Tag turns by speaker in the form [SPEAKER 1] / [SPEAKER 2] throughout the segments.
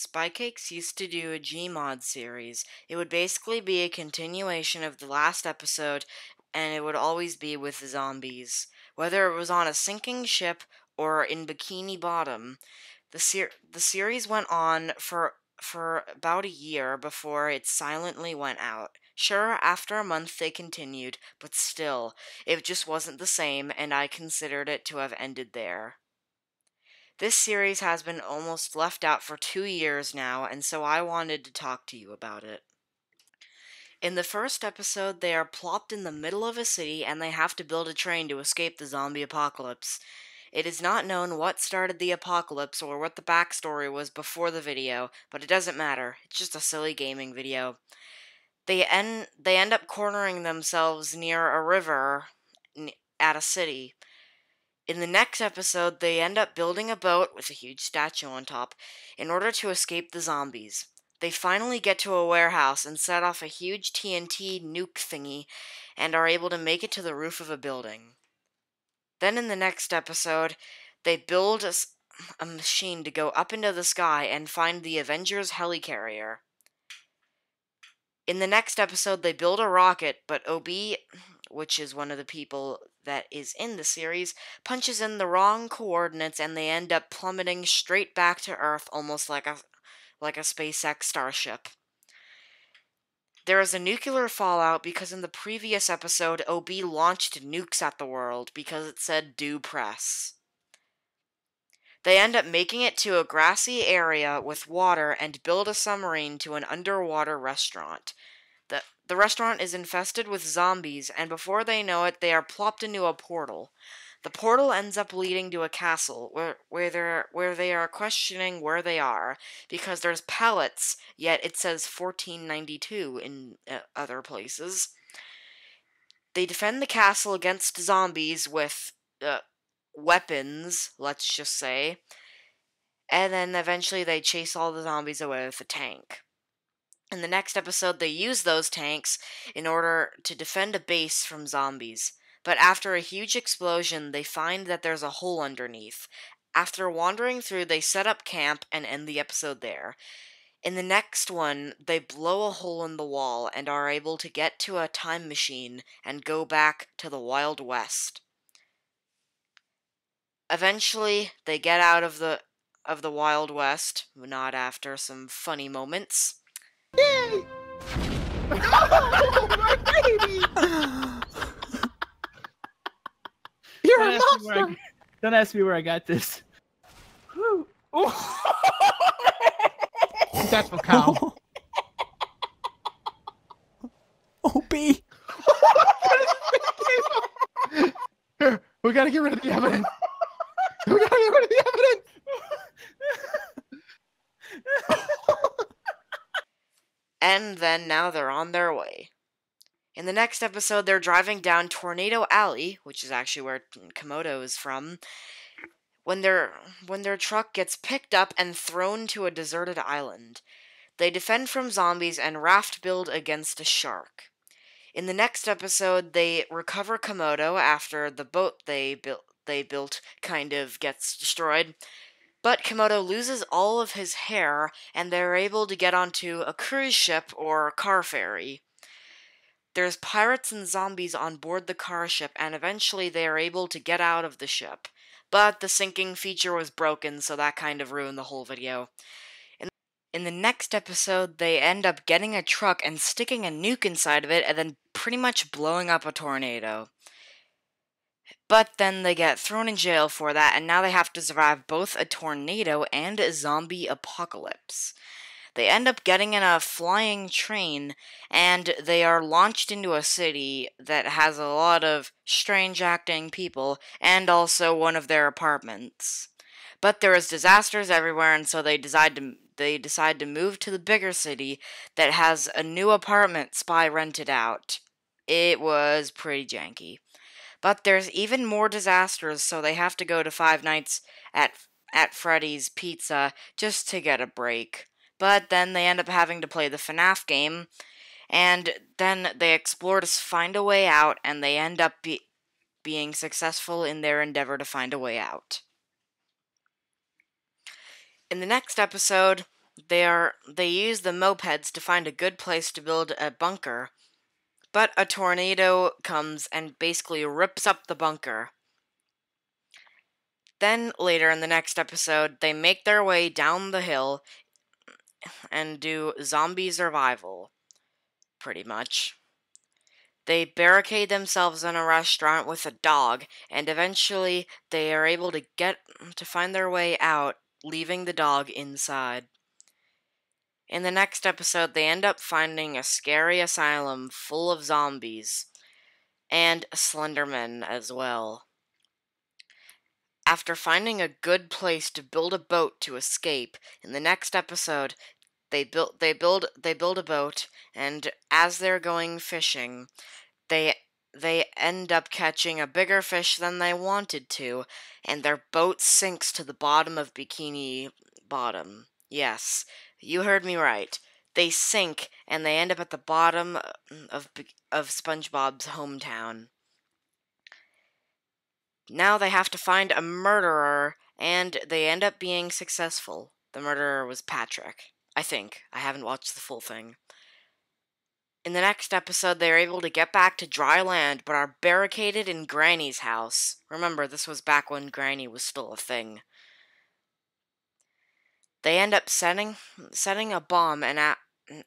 [SPEAKER 1] Spycakes used to do a gmod series. It would basically be a continuation of the last episode, and it would always be with zombies. Whether it was on a sinking ship or in Bikini Bottom, the series went on for about a year before it silently went out. Sure, after a month they continued, but still, it just wasn't the same, and I considered it to have ended there. This series has been almost left out for 2 years now, and so I wanted to talk to you about it. In the first episode, they are plopped in the middle of a city and they have to build a train to escape the zombie apocalypse. It is not known what started the apocalypse or what the backstory was before the video, but it doesn't matter. It's just a silly gaming video. They end up cornering themselves near a river at a city. In the next episode, they end up building a boat with a huge statue on top in order to escape the zombies. They finally get to a warehouse and set off a huge TNT nuke thingy and are able to make it to the roof of a building. Then in the next episode, they build a machine to go up into the sky and find the Avengers helicarrier. In the next episode, they build a rocket, but OB, which is one of the people that is in the series, punches in the wrong coordinates and they end up plummeting straight back to Earth, almost like a SpaceX starship. There is a nuclear fallout because in the previous episode, OB launched nukes at the world because it said "do press." They end up making it to a grassy area with water and build a submarine to an underwater restaurant. The restaurant is infested with zombies, and before they know it, they are plopped into a portal. The portal ends up leading to a castle, where they are questioning where they are, because there's pallets, yet it says 1492 in other places. They defend the castle against zombies with weapons, let's just say, and then eventually they chase all the zombies away with a tank. In the next episode, they use those tanks in order to defend a base from zombies. But after a huge explosion, they find that there's a hole underneath. After wandering through, they set up camp and end the episode there. In the next one, they blow a hole in the wall and are able to get to a time machine and go back to the Wild West. Eventually, they get out of the Wild West, not after some funny moments.
[SPEAKER 2] Yay! Oh, my baby! You're a monster!
[SPEAKER 3] Don't ask me where I got this.
[SPEAKER 2] That's for cow.
[SPEAKER 3] OB!
[SPEAKER 2] Here, we gotta get rid of the evidence. We gotta get rid of the evidence.
[SPEAKER 1] And then now they're on their way. In the next episode, they're driving down Tornado Alley, which is actually where Komodo is from, when their truck gets picked up and thrown to a deserted island. They defend from zombies and raft build against a shark. In the next episode, they recover Komodo after the boat they built kind of gets destroyed. But Komodo loses all of his hair, and they're able to get onto a cruise ship or car ferry. There's pirates and zombies on board the car ship, and eventually they are able to get out of the ship. But the sinking feature was broken, so that kind of ruined the whole video. In the next episode, they end up getting a truck and sticking a nuke inside of it, and then pretty much blowing up a tornado. But then they get thrown in jail for that, and now they have to survive both a tornado and a zombie apocalypse. They end up getting in a flying train, and they are launched into a city that has a lot of strange acting people, and also one of their apartments. But there is disasters everywhere, and so they decide to move to the bigger city that has a new apartment Spy rented out. It was pretty janky. But there's even more disasters, so they have to go to Five Nights at Freddy's Pizza just to get a break. But then they end up having to play the FNAF game, and then they explore to find a way out, and they end up being successful in their endeavor to find a way out. In the next episode, They use the mopeds to find a good place to build a bunker, but a tornado comes and basically rips up the bunker. Then later in the next episode, they make their way down the hill and do zombie survival, pretty much. They barricade themselves in a restaurant with a dog, and eventually they are able to find their way out, leaving the dog inside. In the next episode, they end up finding a scary asylum full of zombies, and Slenderman as well. After finding a good place to build a boat to escape, in the next episode, they build a boat, and as they're going fishing, they end up catching a bigger fish than they wanted to, and their boat sinks to the bottom of Bikini Bottom. Yes, you heard me right. They sink, and they end up at the bottom of SpongeBob's hometown. Now they have to find a murderer, and they end up being successful. The murderer was Patrick, I think. I haven't watched the full thing. In the next episode, they are able to get back to dry land, but are barricaded in Granny's house. Remember, this was back when Granny was still a thing. They end up setting a bomb, and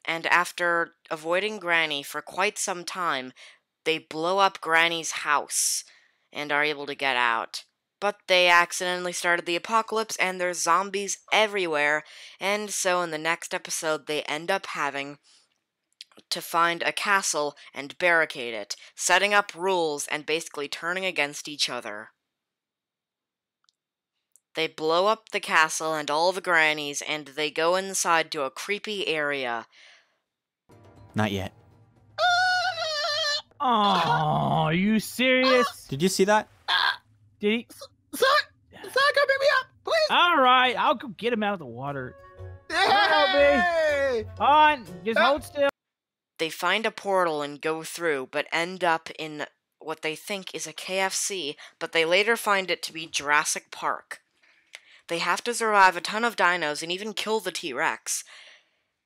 [SPEAKER 1] after avoiding Granny for quite some time, they blow up Granny's house and are able to get out. But they accidentally started the apocalypse, and there's zombies everywhere, and so in the next episode, they end up having to find a castle and barricade it, setting up rules and basically turning against each other. They blow up the castle and all the grannies, and they go inside to a creepy area.
[SPEAKER 3] Not yet. Oh, are you serious?
[SPEAKER 2] Did you see that?
[SPEAKER 3] Did he?
[SPEAKER 2] Saga, pick me up, please.
[SPEAKER 3] All right, I'll go get him out of the water.
[SPEAKER 2] Hey!
[SPEAKER 3] On, just hold still.
[SPEAKER 1] They find a portal and go through, but end up in what they think is a KFC, but they later find it to be Jurassic Park. They have to survive a ton of dinos and even kill the T-Rex.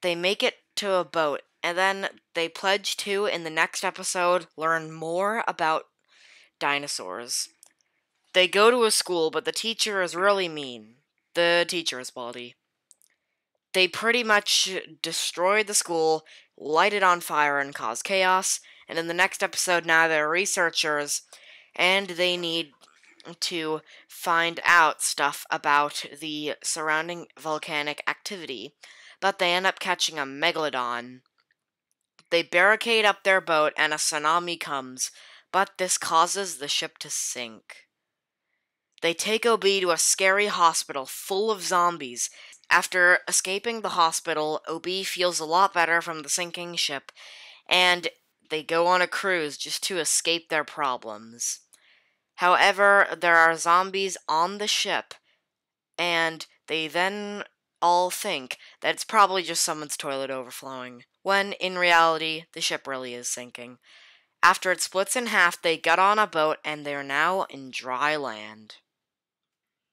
[SPEAKER 1] They make it to a boat, and then they pledge to, in the next episode, learn more about dinosaurs. They go to a school, but the teacher is really mean. The teacher is Baldy. They pretty much destroy the school, light it on fire, and cause chaos. And in the next episode, now they're researchers, and they need to find out stuff about the surrounding volcanic activity. But they end up catching a megalodon. They barricade up their boat, and a tsunami comes, but this causes the ship to sink. They take OB to a scary hospital full of zombies. After escaping the hospital, OB feels a lot better from the sinking ship, and they go on a cruise just to escape their problems. However, there are zombies on the ship, and they then all think that it's probably just someone's toilet overflowing, when in reality, the ship really is sinking. After it splits in half, they get on a boat, and they're now in dry land.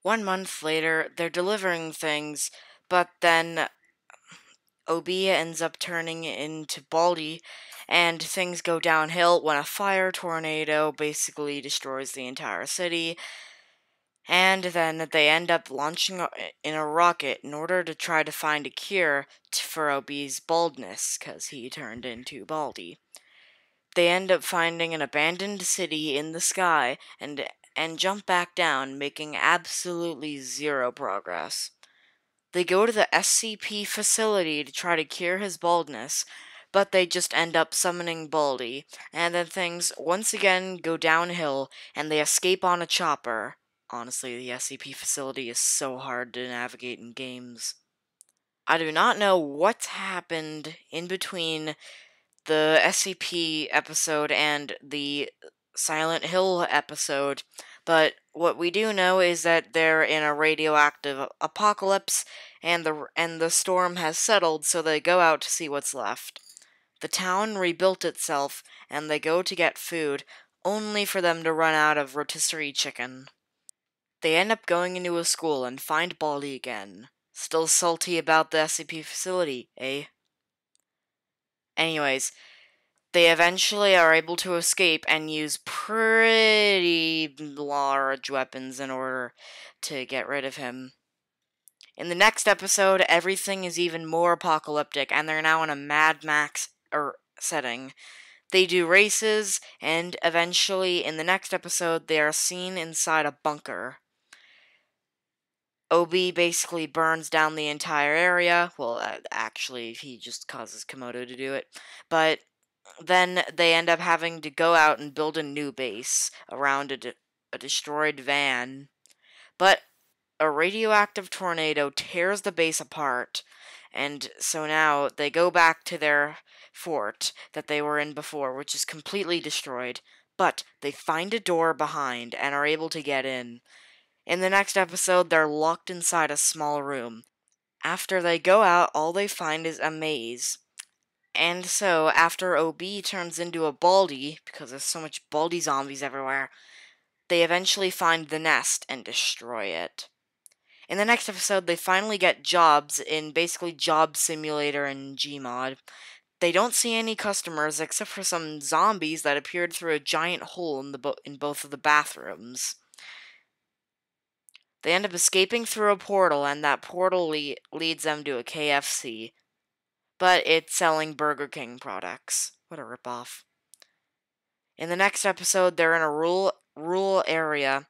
[SPEAKER 1] 1 month later, they're delivering things, but then OB ends up turning into Baldy, and things go downhill when a fire tornado basically destroys the entire city, and then they end up launching in a rocket in order to try to find a cure for OB's baldness, because he turned into Baldy. They end up finding an abandoned city in the sky, and jump back down, making absolutely zero progress. They go to the SCP facility to try to cure his baldness, but they just end up summoning Baldy, and then things once again go downhill, and they escape on a chopper. Honestly, the SCP facility is so hard to navigate in games. I do not know what's happened in between the SCP episode and the Silent Hill episode, but what we do know is that they're in a radioactive apocalypse, and the storm has settled, so they go out to see what's left. The town rebuilt itself, and they go to get food, only for them to run out of rotisserie chicken. They end up going into a school and find Baldy again. Still salty about the SCP facility, eh? Anyways, they eventually are able to escape and use pretty large weapons in order to get rid of him. In the next episode, everything is even more apocalyptic, and they're now in a Mad Max setting. They do races, and eventually, in the next episode, they are seen inside a bunker. OB basically burns down the entire area. Well, actually, he just causes Komodo to do it. But then they end up having to go out and build a new base around a destroyed van. But a radioactive tornado tears the base apart, and so now they go back to their fort that they were in before, which is completely destroyed. But they find a door behind and are able to get in. In the next episode, they're locked inside a small room. After they go out, all they find is a maze. And so, after OB turns into a baldy, because there's so much baldy zombies everywhere, they eventually find the nest and destroy it. In the next episode, they finally get jobs in basically Job Simulator and Gmod. They don't see any customers except for some zombies that appeared through a giant hole in both of the bathrooms. They end up escaping through a portal, and that portal leads them to a KFC. But it's selling Burger King products. What a ripoff. In the next episode, they're in a rural area,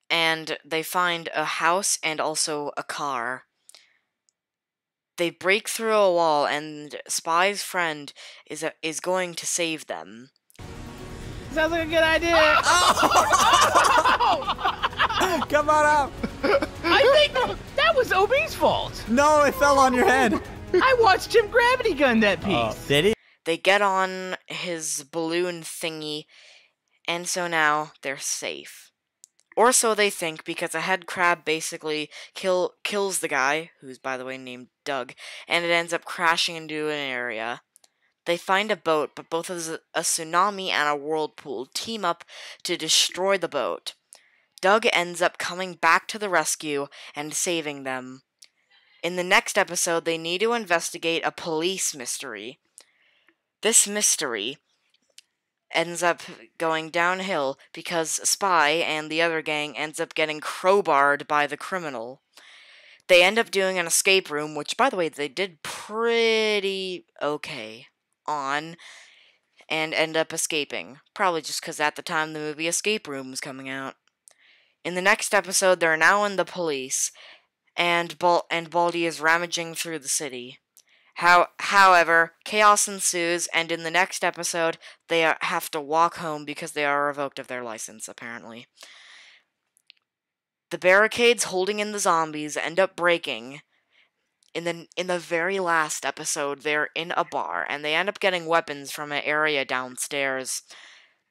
[SPEAKER 1] and they find a house and also a car. They break through a wall, and Spy's friend is going to save them.
[SPEAKER 3] Sounds like a good idea.
[SPEAKER 4] Come on up.
[SPEAKER 3] I think that was OB's fault.
[SPEAKER 4] No, it fell on your head.
[SPEAKER 3] I watched him gravity gun that piece.
[SPEAKER 4] Did he?
[SPEAKER 1] They get on his balloon thingy, and so now they're safe. Or so they think, because a head crab basically kills the guy, who's by the way named Doug, and it ends up crashing into an area. They find a boat, but both a tsunami and a whirlpool team up to destroy the boat. Doug ends up coming back to the rescue and saving them. In the next episode, they need to investigate a police mystery. This mystery ends up going downhill because Spy and the other gang ends up getting crowbarred by the criminal. They end up doing an escape room, which, by the way, they did pretty okay on, and end up escaping. Probably just because at the time the movie Escape Room was coming out. In the next episode, they're now in the police, and Baldy is rummaging through the city. However, chaos ensues, and in the next episode, they have to walk home because they are revoked of their license, apparently. The barricades holding in the zombies end up breaking. In the very last episode, they're in a bar, and they end up getting weapons from an area downstairs.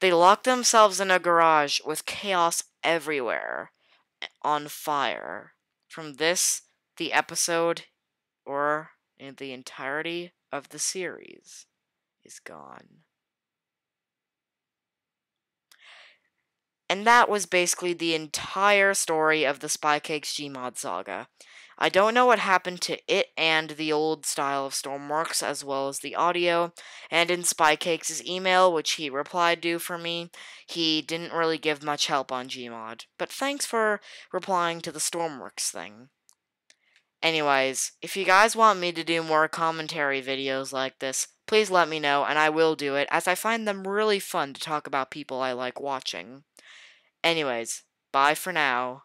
[SPEAKER 1] They lock themselves in a garage with chaos everywhere, on fire. From this, the episode, or in the entirety of the series, is gone. And that was basically the entire story of the Spycakes Gmod saga. I don't know what happened to it and the old style of Stormworks, as well as the audio, and in Spycakes' email, which he replied to for me, he didn't really give much help on Gmod. But thanks for replying to the Stormworks thing. Anyways, if you guys want me to do more commentary videos like this, please let me know, and I will do it, as I find them really fun to talk about people I like watching. Anyways, bye for now.